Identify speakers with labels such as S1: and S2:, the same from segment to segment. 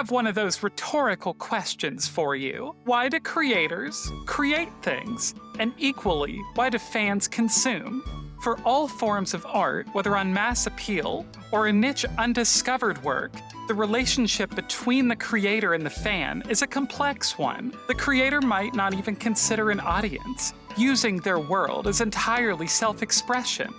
S1: I have one of those rhetorical questions for you. Why do creators create things? And equally, why do fans consume? For all forms of art, whether on mass appeal or a niche undiscovered work, the relationship between the creator and the fan is a complex one. The creator might not even consider an audience, using their world as entirely self-expression.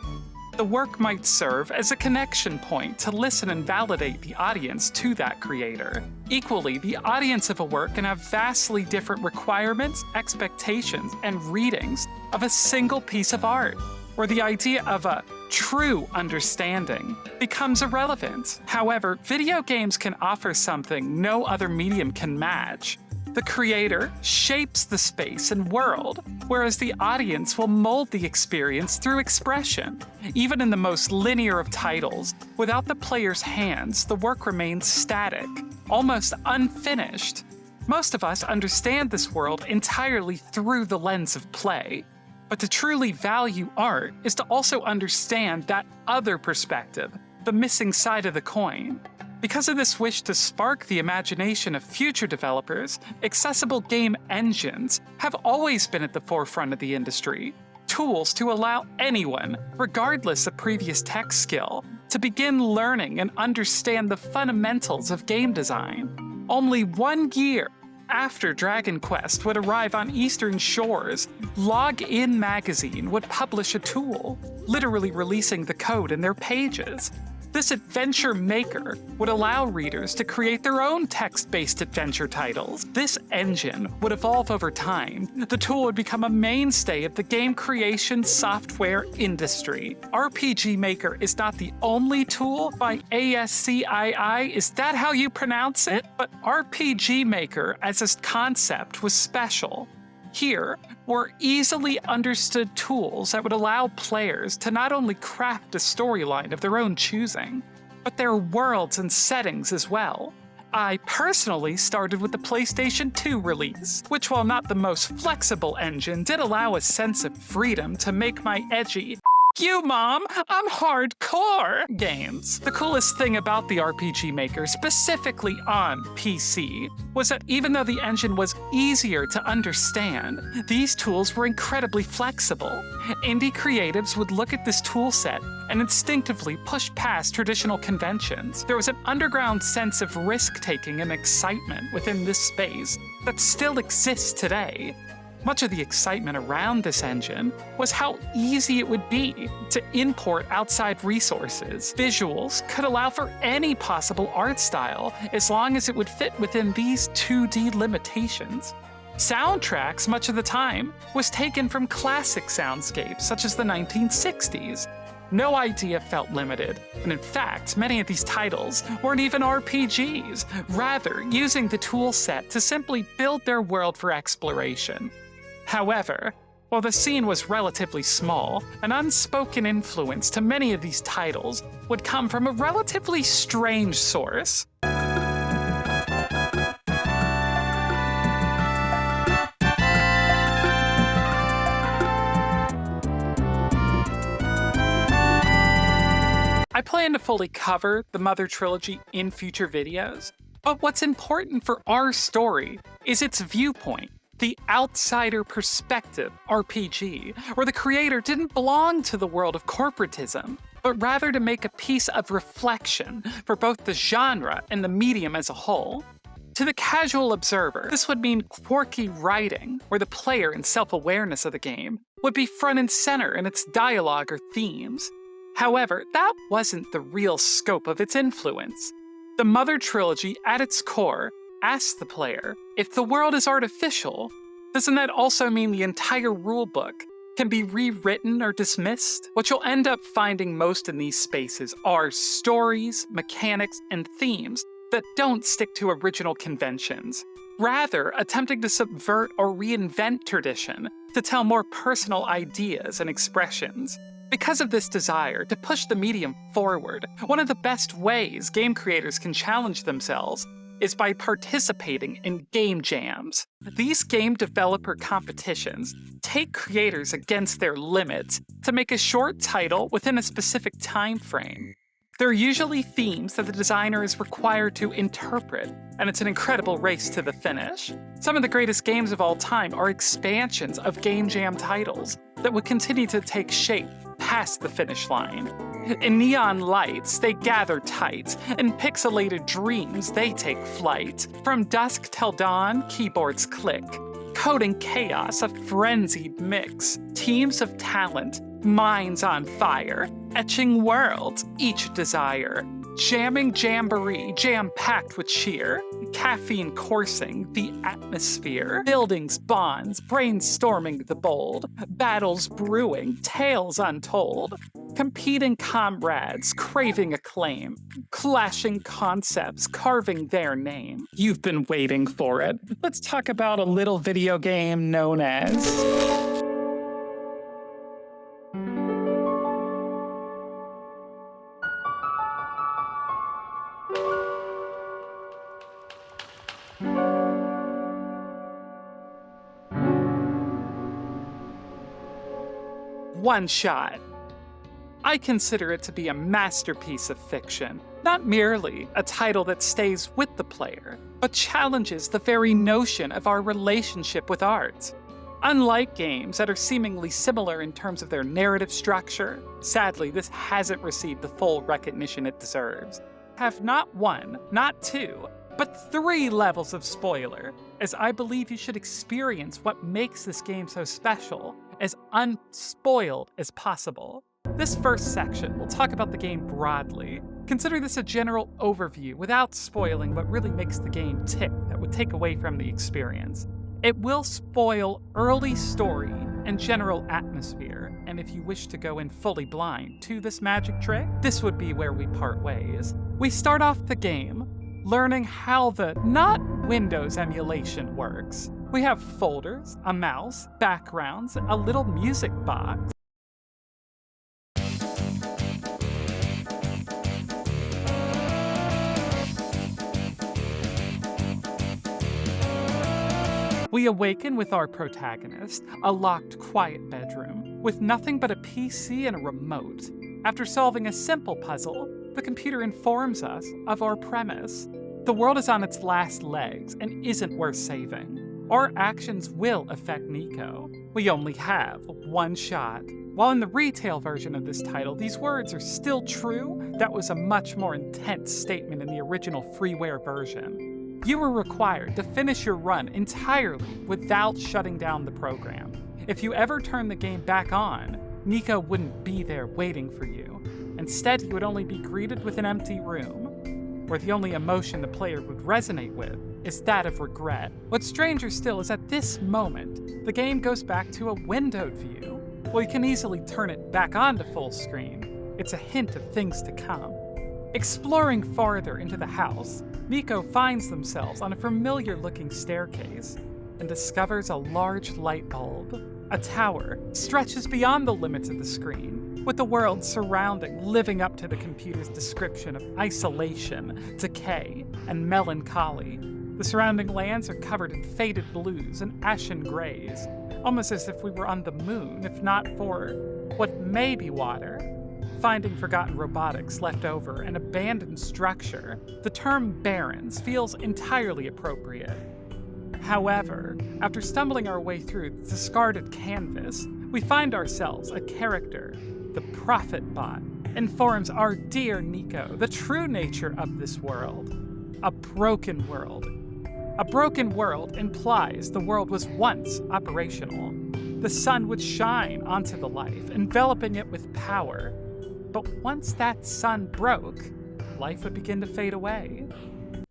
S1: The work might serve as a connection point to listen and validate the audience to that creator. Equally, the audience of a work can have vastly different requirements, expectations, and readings of a single piece of art, where the idea of a true understanding becomes irrelevant. However, video games can offer something no other medium can match. The creator shapes the space and world, whereas the audience will mold the experience through expression. Even in the most linear of titles, without the player's hands, the work remains static, almost unfinished. Most of us understand this world entirely through the lens of play. But to truly value art is to also understand that other perspective, the missing side of the coin. Because of this wish to spark the imagination of future developers, accessible game engines have always been at the forefront of the industry. Tools to allow anyone, regardless of previous tech skill, to begin learning and understand the fundamentals of game design. Only 1 year after Dragon Quest would arrive on Eastern shores, Log In magazine would publish a tool, literally releasing the code in their pages. This adventure maker would allow readers to create their own text-based adventure titles. This engine would evolve over time. The tool would become a mainstay of the game creation software industry. RPG Maker is not the only tool by ASCII, is that how you pronounce it? But RPG Maker as a concept was special. Here were easily understood tools that would allow players to not only craft a storyline of their own choosing, but their worlds and settings as well. I personally started with the PlayStation 2 release, which, while not the most flexible engine, did allow a sense of freedom to make my edgy "You, Mom, I'm hardcore" games. The coolest thing about the RPG Maker, specifically on PC, was that even though the engine was easier to understand, these tools were incredibly flexible. Indie creatives would look at this toolset and instinctively push past traditional conventions. There was an underground sense of risk-taking and excitement within this space that still exists today. Much of the excitement around this engine was how easy it would be to import outside resources. Visuals could allow for any possible art style as long as it would fit within these 2D limitations. Soundtracks, much of the time, was taken from classic soundscapes such as the 1960s. No idea felt limited, and in fact, many of these titles weren't even RPGs, rather using the tool set to simply build their world for exploration. However, while the scene was relatively small, an unspoken influence to many of these titles would come from a relatively strange source. I plan to fully cover the Mother trilogy in future videos, but what's important for our story is its viewpoint. The outsider perspective RPG, where the creator didn't belong to the world of corporatism, but rather to make a piece of reflection for both the genre and the medium as a whole. To the casual observer, this would mean quirky writing, where the player and self-awareness of the game would be front and center in its dialogue or themes. However, that wasn't the real scope of its influence. The Mother trilogy, at its core, asks the player, if the world is artificial, doesn't that also mean the entire rulebook can be rewritten or dismissed? What you'll end up finding most in these spaces are stories, mechanics, and themes that don't stick to original conventions, rather attempting to subvert or reinvent tradition to tell more personal ideas and expressions. Because of this desire to push the medium forward, one of the best ways game creators can challenge themselves is by participating in game jams. These game developer competitions take creators against their limits to make a short title within a specific time frame. There are usually themes that the designer is required to interpret, and it's an incredible race to the finish. Some of the greatest games of all time are expansions of Game Jam titles that would continue to take shape past the finish line. In neon lights, they gather tight. In pixelated dreams, they take flight. From dusk till dawn, keyboards click. Coding chaos, a frenzied mix. Teams of talent, minds on fire. Etching worlds, each desire. Jamming jamboree, jam-packed with cheer. Caffeine coursing, the atmosphere. Buildings, bonds, brainstorming the bold. Battles brewing, tales untold. Competing comrades, craving acclaim. Clashing concepts, carving their name. You've been waiting for it. Let's talk about a little video game known as... OneShot. I consider it to be a masterpiece of fiction, not merely a title that stays with the player, but challenges the very notion of our relationship with art. Unlike games that are seemingly similar in terms of their narrative structure, sadly, this hasn't received the full recognition it deserves. Have not one, not two, but 3 levels of spoiler, as I believe you should experience what makes this game so special, as unspoiled as possible. This first section will talk about the game broadly. Consider this a general overview without spoiling what really makes the game tick that would take away from the experience. It will spoil early story and general atmosphere, and if you wish to go in fully blind to this magic trick, this would be where we part ways. We start off the game learning how the not Windows emulation works. We have folders, a mouse, backgrounds, a little music box. We awaken with our protagonist, a locked, quiet bedroom, with nothing but a PC and a remote. After solving a simple puzzle, the computer informs us of our premise. The world is on its last legs and isn't worth saving. Our actions will affect Nico. We only have one shot. While in the retail version of this title, these words are still true, that was a much more intense statement in the original freeware version. You were required to finish your run entirely without shutting down the program. If you ever turn the game back on, Nico wouldn't be there waiting for you. Instead, he would only be greeted with an empty room, where the only emotion the player would resonate with is that of regret. What's stranger still is at this moment, the game goes back to a windowed view. Well, you can easily turn it back on to full screen. It's a hint of things to come. Exploring farther into the house, Nico finds themselves on a familiar-looking staircase and discovers a large light bulb. A tower stretches beyond the limits of the screen, with the world surrounding living up to the computer's description of isolation, decay, and melancholy. The surrounding lands are covered in faded blues and ashen grays, almost as if we were on the moon, if not for what may be water. Finding forgotten robotics left over an abandoned structure, the term barrens feels entirely appropriate. However, after stumbling our way through the discarded canvas, we find ourselves a character. The Prophet Bot informs our dear Nico the true nature of this world. A broken world. A broken world implies the world was once operational. The sun would shine onto the life, enveloping it with power. But once that sun broke, life would begin to fade away.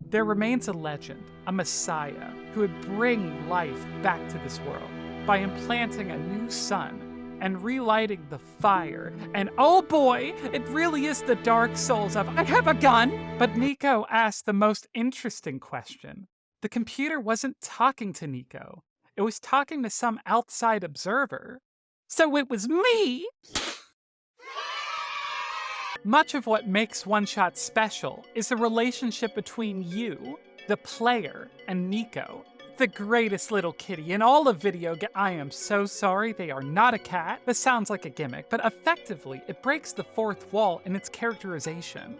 S1: There remains a legend, a messiah, who would bring life back to this world by implanting a new sun and relighting the fire. And oh boy, it really is the Dark Souls of I have a gun! But Nico asked the most interesting question. The computer wasn't talking to Nico. It was talking to some outside observer. So it was me! Much of what makes OneShot special is the relationship between you, the player, and Nico. the greatest little kitty in all of video I am so sorry, they are not a cat. This sounds like a gimmick, but effectively, it breaks the fourth wall in its characterization.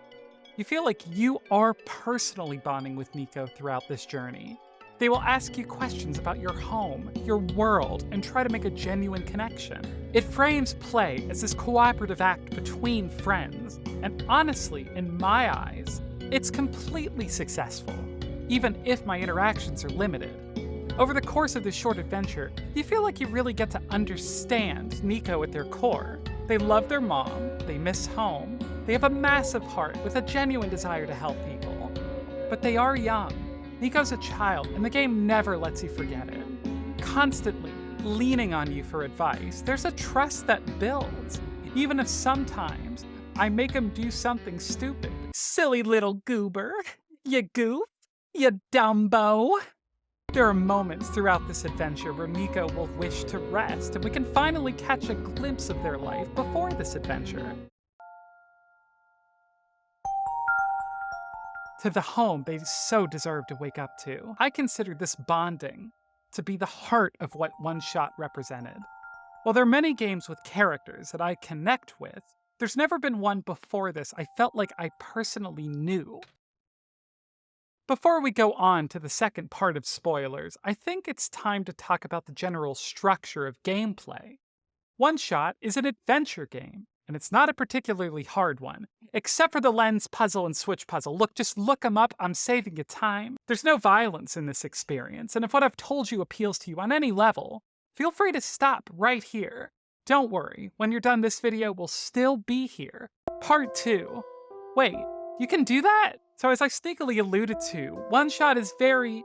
S1: You feel like you are personally bonding with Nico throughout this journey. They will ask you questions about your home, your world, and try to make a genuine connection. It frames play as this cooperative act between friends, and honestly, in my eyes, it's completely successful, even if my interactions are limited. Over the course of this short adventure, you feel like you really get to understand Nico at their core. They love their mom, they miss home, they have a massive heart with a genuine desire to help people. But they are young. Nico's a child, and the game never lets you forget it. Constantly leaning on you for advice, there's a trust that builds, even if sometimes I make him do something stupid. Silly little goober. You goof. You dumbo. There are moments throughout this adventure where Nico will wish to rest, and we can finally catch a glimpse of their life before this adventure. To the home they so deserve to wake up to. I consider this bonding to be the heart of what OneShot represented. While there are many games with characters that I connect with, there's never been one before this I felt like I personally knew. Before we go on to the second part of spoilers, I think it's time to talk about the general structure of gameplay. OneShot is an adventure game, and it's not a particularly hard one, except for the lens puzzle and switch puzzle. Just look them up, I'm saving you time. There's no violence in this experience, and if what I've told you appeals to you on any level, feel free to stop right here. Don't worry, when you're done this video, we'll still be here. Part 2. Wait, you can do that? So as I sneakily alluded to, OneShot is very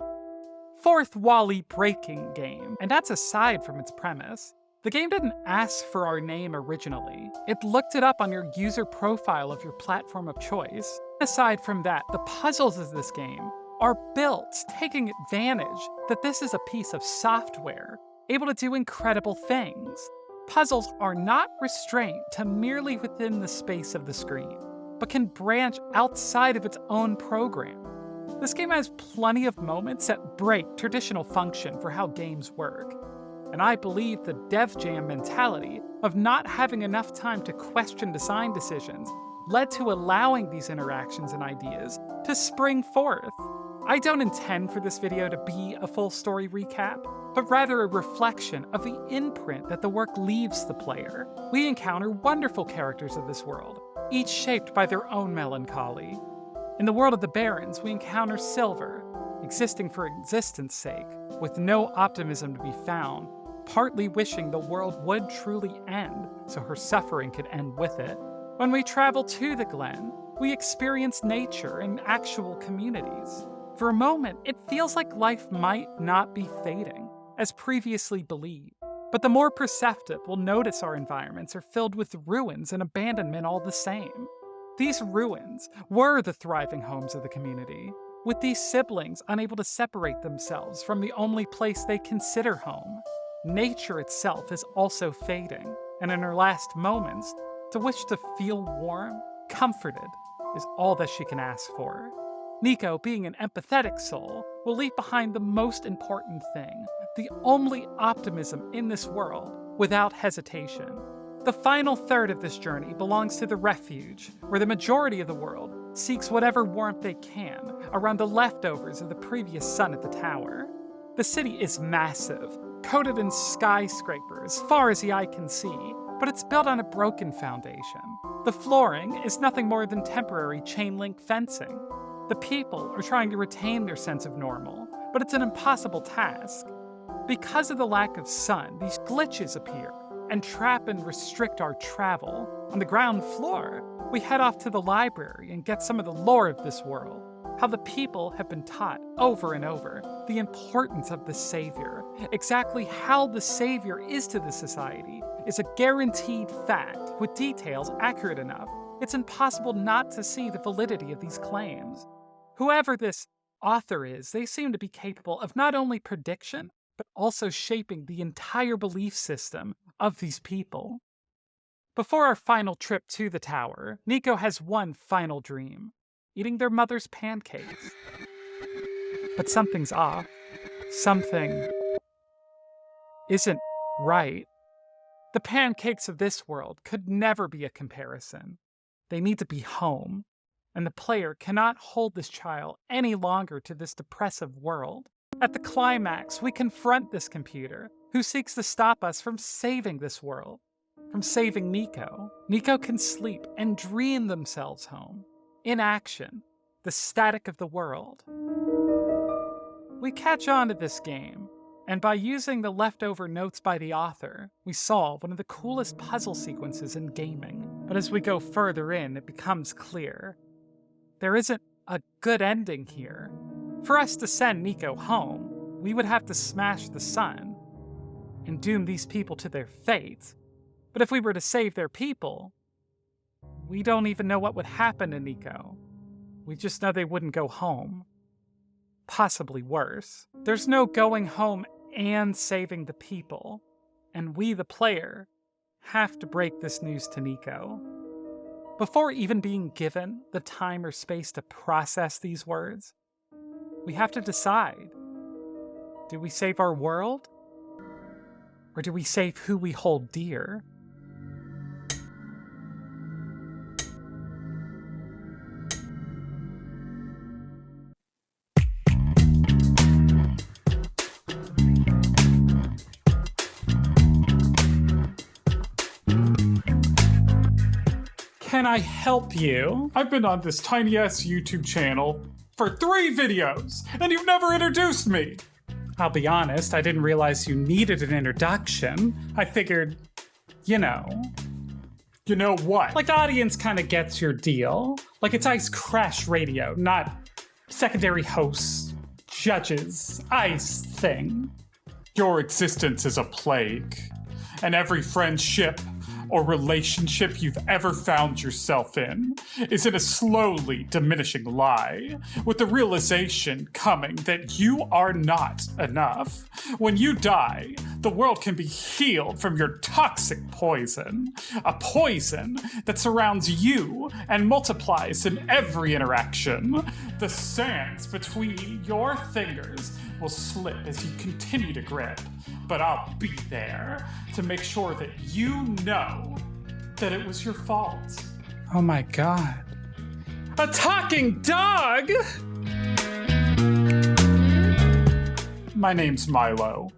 S1: fourth wall-y breaking game, and that's aside from its premise. The game didn't ask for our name originally. It looked it up on your user profile of your platform of choice. Aside from that, the puzzles of this game are built taking advantage that this is a piece of software, able to do incredible things. Puzzles are not restrained to merely within the space of the screen, but can branch outside of its own program. This game has plenty of moments that break traditional function for how games work. And I believe the dev jam mentality of not having enough time to question design decisions led to allowing these interactions and ideas to spring forth. I don't intend for this video to be a full story recap, but rather a reflection of the imprint that the work leaves the player. We encounter wonderful characters of this world, each shaped by their own melancholy. In the world of the Barons, we encounter Silver, existing for existence' sake, with no optimism to be found, partly wishing the world would truly end so her suffering could end with it. When we travel to the Glen, we experience nature and actual communities. For a moment, it feels like life might not be fading, as previously believed. But the more perceptive will notice our environments are filled with ruins and abandonment all the same. These ruins were the thriving homes of the community, with these siblings unable to separate themselves from the only place they consider home. Nature itself is also fading, and in her last moments, to wish to feel warm, comforted, is all that she can ask for. Nico, being an empathetic soul, will leave behind the most important thing, the only optimism in this world, without hesitation. The final third of this journey belongs to the refuge, where the majority of the world seeks whatever warmth they can around the leftovers of the previous sun at the tower. The city is massive, coated in skyscrapers as far as the eye can see, but it's built on a broken foundation. The flooring is nothing more than temporary chain-link fencing. The people are trying to retain their sense of normal, but it's an impossible task. Because of the lack of sun, these glitches appear and trap and restrict our travel. On the ground floor, we head off to the library and get some of the lore of this world. How the people have been taught over and over the importance of the Savior. Exactly how the Savior is to the society is a guaranteed fact with details accurate enough. It's impossible not to see the validity of these claims. Whoever this author is, they seem to be capable of not only prediction, but also shaping the entire belief system of these people. Before our final trip to the tower, Nico has one final dream: eating their mother's pancakes. But something's off. Something isn't right. The pancakes of this world could never be a comparison. They need to be home, and the player cannot hold this child any longer to this depressive world. At the climax, we confront this computer, who seeks to stop us from saving this world, from saving Nico. Nico can sleep and dream themselves home. In action, the static of the world. We catch on to this game, and by using the leftover notes by the author, we solve one of the coolest puzzle sequences in gaming. But as we go further in, it becomes clear. There isn't a good ending here. For us to send Nico home, we would have to smash the sun and doom these people to their fate. But if we were to save their people, we don't even know what would happen to Nico. We just know they wouldn't go home. Possibly worse. There's no going home and saving the people, and we, the player, have to break this news to Nico. Before even being given the time or space to process these words, we have to decide. Do we save our world? Or do we save who we hold dear? Can I help you? I've been on this tiny-ass YouTube channel for 3 videos, and you've never introduced me! I'll be honest, I didn't realize you needed an introduction. I figured, you know. You know what? Like the audience kind of gets your deal. Like it's Ice Crash Radio, not secondary hosts, judges, ice thing. Your existence is a plague, and every friendship or relationship you've ever found yourself in is in a slowly diminishing lie, with the realization coming that you are not enough. When you die, the world can be healed from your toxic poison, a poison that surrounds you and multiplies in every interaction. The sands between your fingers will slip as you continue to grip, but I'll be there to make sure that you know that it was your fault. Oh my god. A talking dog?! My name's Milo.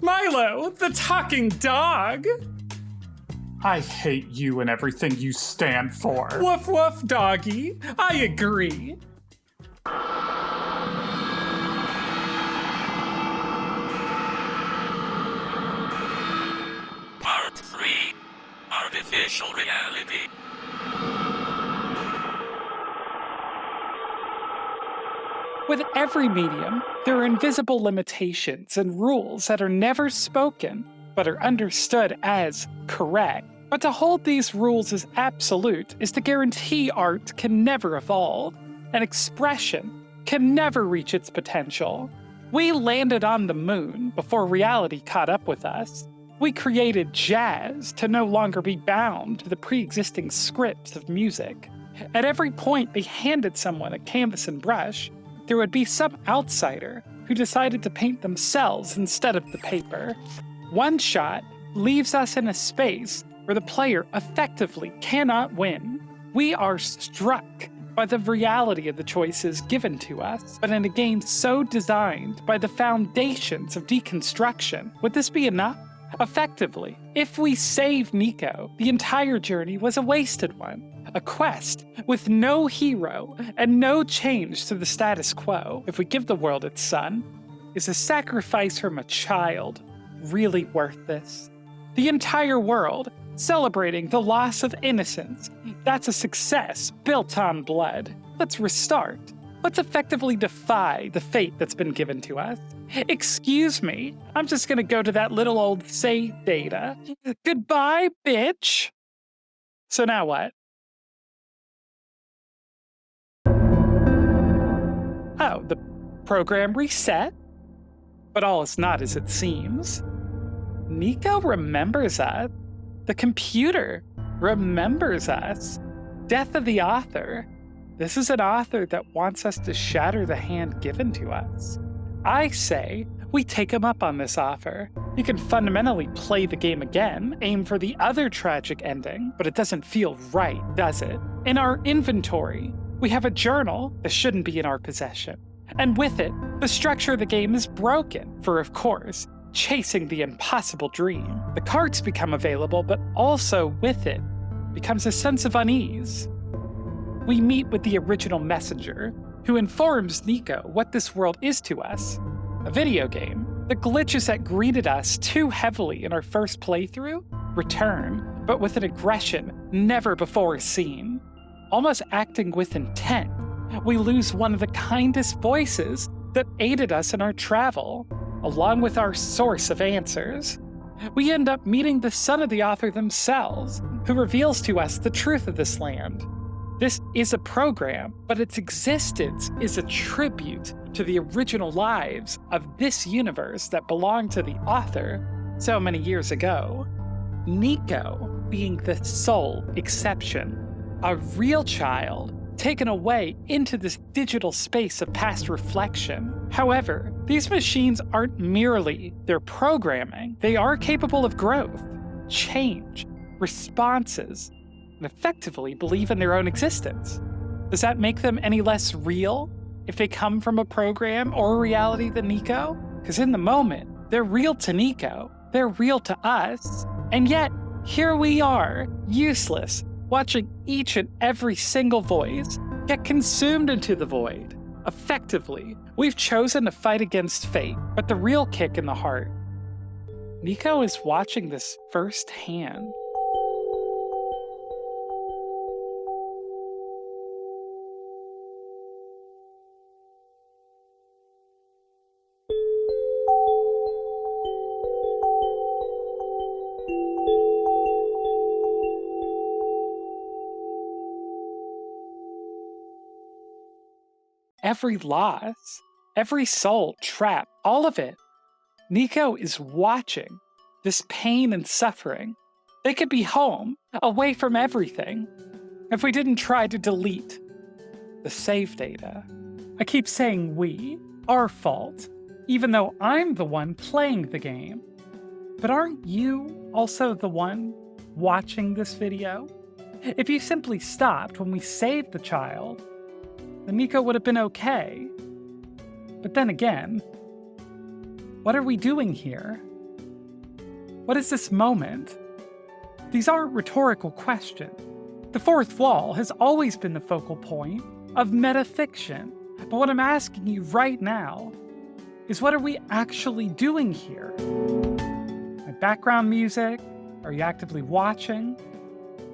S1: Milo, the talking dog! I hate you and everything you stand for. Woof woof, doggy. I agree.
S2: Part 3. Artificial reality.
S1: With every medium, there are invisible limitations and rules that are never spoken, but are understood as correct. But to hold these rules as absolute is to guarantee art can never evolve, and expression can never reach its potential. We landed on the moon before reality caught up with us. We created jazz to no longer be bound to the pre-existing scripts of music. At every point they handed someone a canvas and brush, there would be some outsider who decided to paint themselves instead of the paper. OneShot leaves us in a space where the player effectively cannot win. We are struck by the reality of the choices given to us, but in a game so designed by the foundations of deconstruction, would this be enough? Effectively, if we save Nico, the entire journey was a wasted one. A quest with no hero and no change to the status quo. If we give the world its son, is a sacrifice from a child really worth this? The entire world celebrating the loss of innocence. That's a success built on blood. Let's restart. Let's effectively defy the fate that's been given to us. Excuse me, I'm just gonna go to that little old save data. Goodbye, bitch! So now what? Oh, the program reset? But all is not as it seems. Nico remembers us. The computer remembers us. Death of the author. This is an author that wants us to shatter the hand given to us. I say we take him up on this offer. You can fundamentally play the game again, aim for the other tragic ending, but it doesn't feel right, does it? In our inventory, we have a journal that shouldn't be in our possession. And with it, the structure of the game is broken for, of course, chasing the impossible dream. The cards become available, but also with it becomes a sense of unease. We meet with the original messenger, who informs Nico what this world is to us. A video game. The glitches that greeted us too heavily in our first playthrough return, but with an aggression never before seen. Almost acting with intent, we lose one of the kindest voices that aided us in our travel, along with our source of answers. We end up meeting the son of the author themselves, who reveals to us the truth of this land. This is a program, but its existence is a tribute to the original lives of this universe that belonged to the author so many years ago. Nico being the sole exception, a real child taken away into this digital space of past reflection. However, these machines aren't merely their programming. They are capable of growth, change, responses, and effectively believe in their own existence. Does that make them any less real if they come from a program or a reality than Nico? Because in the moment, they're real to Nico, they're real to us, and yet here we are, useless, watching each and every single voice get consumed into the void. Effectively, we've chosen to fight against fate, but the real kick in the heart, Nico is watching this firsthand. Every loss, every soul trapped, all of it. Nico is watching this pain and suffering. They could be home, away from everything, if we didn't try to delete the save data. I keep saying we, our fault, even though I'm the one playing the game. But aren't you also the one watching this video? If you simply stopped when we saved the child, then Nico would have been okay. But then again, what are we doing here? What is this moment? These aren't rhetorical questions. The fourth wall has always been the focal point of metafiction. But what I'm asking you right now is, what are we actually doing here? My background music? Are you actively watching?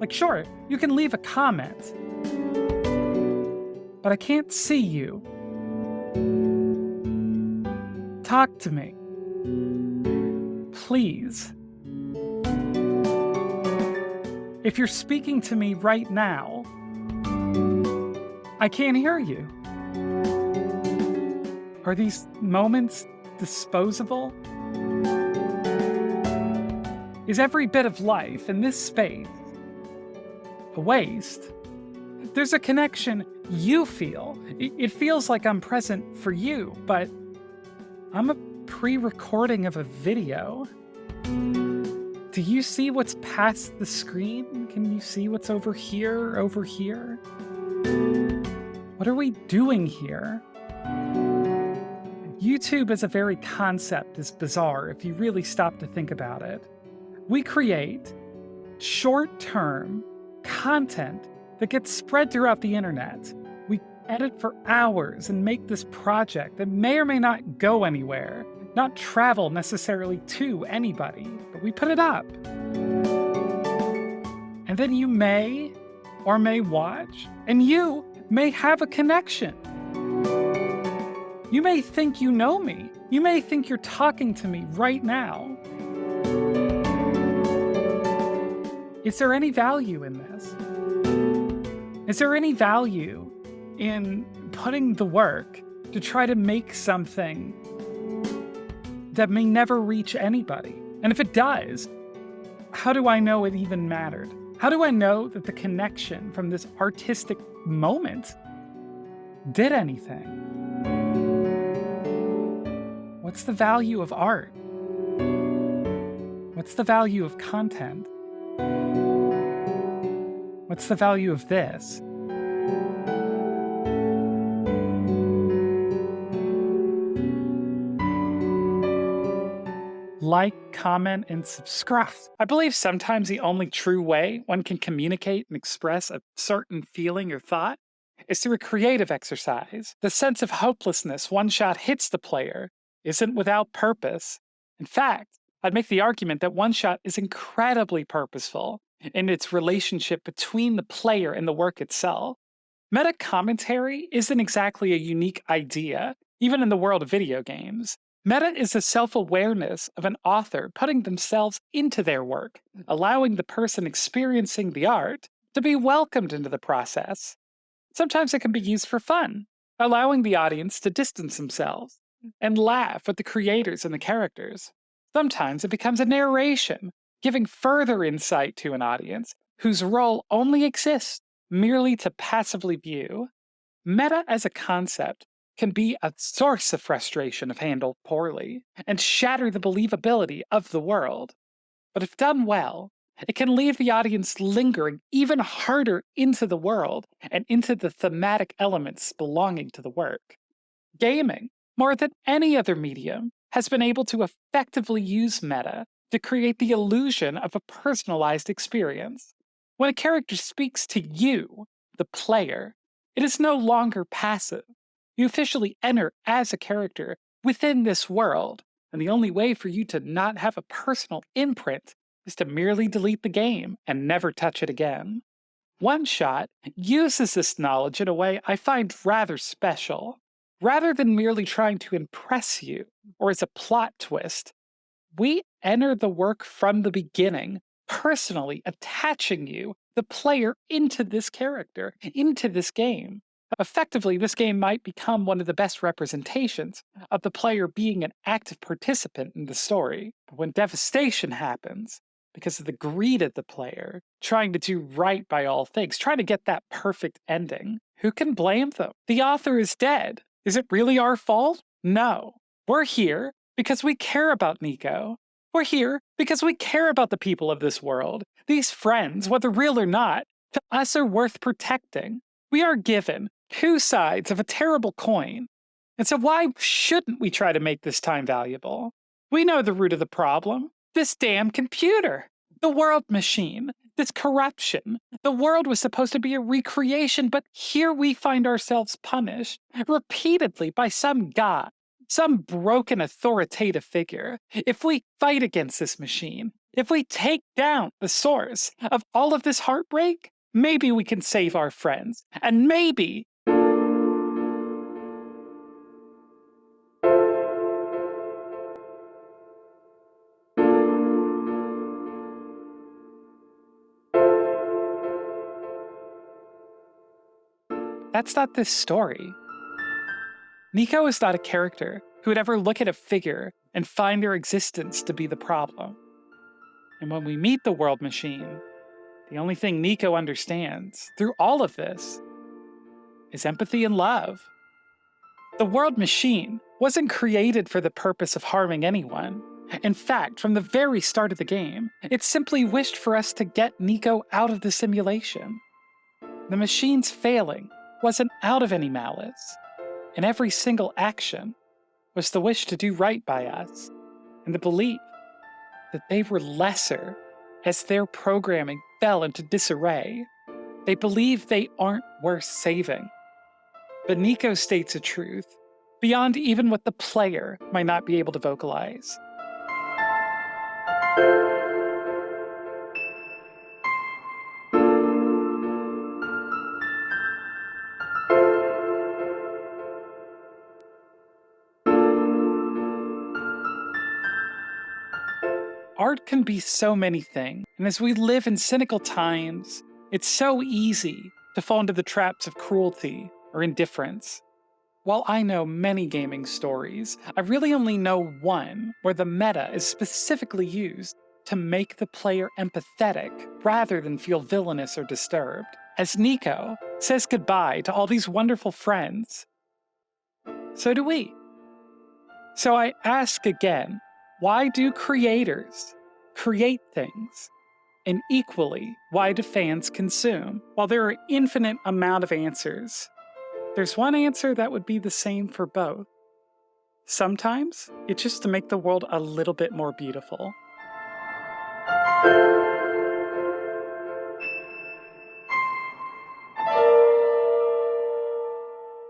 S1: Like, sure, you can leave a comment, but I can't see you. Talk to me. Please. If you're speaking to me right now, I can't hear you. Are these moments disposable? Is every bit of life in this space a waste? There's a connection you feel. It feels like I'm present for you, but I'm a pre-recording of a video. Do you see what's past the screen? Can you see what's over here, over here? What are we doing here? YouTube as a very concept is bizarre if you really stop to think about it. We create short-term content that gets spread throughout the internet. We edit for hours and make this project that may or may not go anywhere, not travel necessarily to anybody, but we put it up. And then you may or may watch, and you may have a connection. You may think you know me. You may think you're talking to me right now. Is there any value in this? Is there any value in putting the work to try to make something that may never reach anybody? And if it does, how do I know it even mattered? How do I know that the connection from this artistic moment did anything? What's the value of art? What's the value of content? What's the value of this? Like, comment, and subscribe. I believe sometimes the only true way one can communicate and express a certain feeling or thought is through a creative exercise. The sense of hopelessness OneShot hits the player isn't without purpose. In fact, I'd make the argument that OneShot is incredibly purposeful in its relationship between the player and the work itself. Meta commentary isn't exactly a unique idea, even in the world of video games. Meta is the self awareness of an author putting themselves into their work, allowing the person experiencing the art to be welcomed into the process. Sometimes it can be used for fun, allowing the audience to distance themselves and laugh with the creators and the characters. Sometimes it becomes a narration, giving further insight to an audience whose role only exists merely to passively view. Meta as a concept can be a source of frustration if handled poorly, and shatter the believability of the world. But if done well, it can leave the audience lingering even harder into the world and into the thematic elements belonging to the work. Gaming, more than any other medium, has been able to effectively use meta to create the illusion of a personalized experience. When a character speaks to you, the player, it is no longer passive. You officially enter as a character within this world, and the only way for you to not have a personal imprint is to merely delete the game and never touch it again. OneShot uses this knowledge in a way I find rather special. Rather than merely trying to impress you or as a plot twist, we enter the work from the beginning, personally attaching you, the player, into this character, into this game. Effectively, this game might become one of the best representations of the player being an active participant in the story. But when devastation happens, because of the greed of the player, trying to do right by all things, trying to get that perfect ending, who can blame them? The author is dead. Is it really our fault? No. We're here because we care about Nico. We're here because we care about the people of this world. These friends, whether real or not, to us are worth protecting. We are given two sides of a terrible coin. And so why shouldn't we try to make this time valuable? We know the root of the problem. This damn computer. The world machine. This corruption. The world was supposed to be a recreation, but here we find ourselves punished repeatedly by some god, some broken authoritative figure. If we fight against this machine, if we take down the source of all of this heartbreak, maybe we can save our friends. And maybe that's not this story. Nico is not a character who would ever look at a figure and find their existence to be the problem. And when we meet the world machine, the only thing Nico understands through all of this is empathy and love. The world machine wasn't created for the purpose of harming anyone. In fact, from the very start of the game, it simply wished for us to get Nico out of the simulation. The machine's failing wasn't out of any malice, and every single action was the wish to do right by us, and the belief that they were lesser as their programming fell into disarray. They believe they aren't worth saving. But Nico states a truth, beyond even what the player might not be able to vocalize. Art can be so many things, and as we live in cynical times, it's so easy to fall into the traps of cruelty or indifference. While I know many gaming stories, I really only know one where the meta is specifically used to make the player empathetic rather than feel villainous or disturbed. As Nico says goodbye to all these wonderful friends, so do we. So I ask again, why do creators create things? And equally, why do fans consume? While there are infinite amount of answers, there's one answer that would be the same for both. Sometimes it's just to make the world a little bit more beautiful.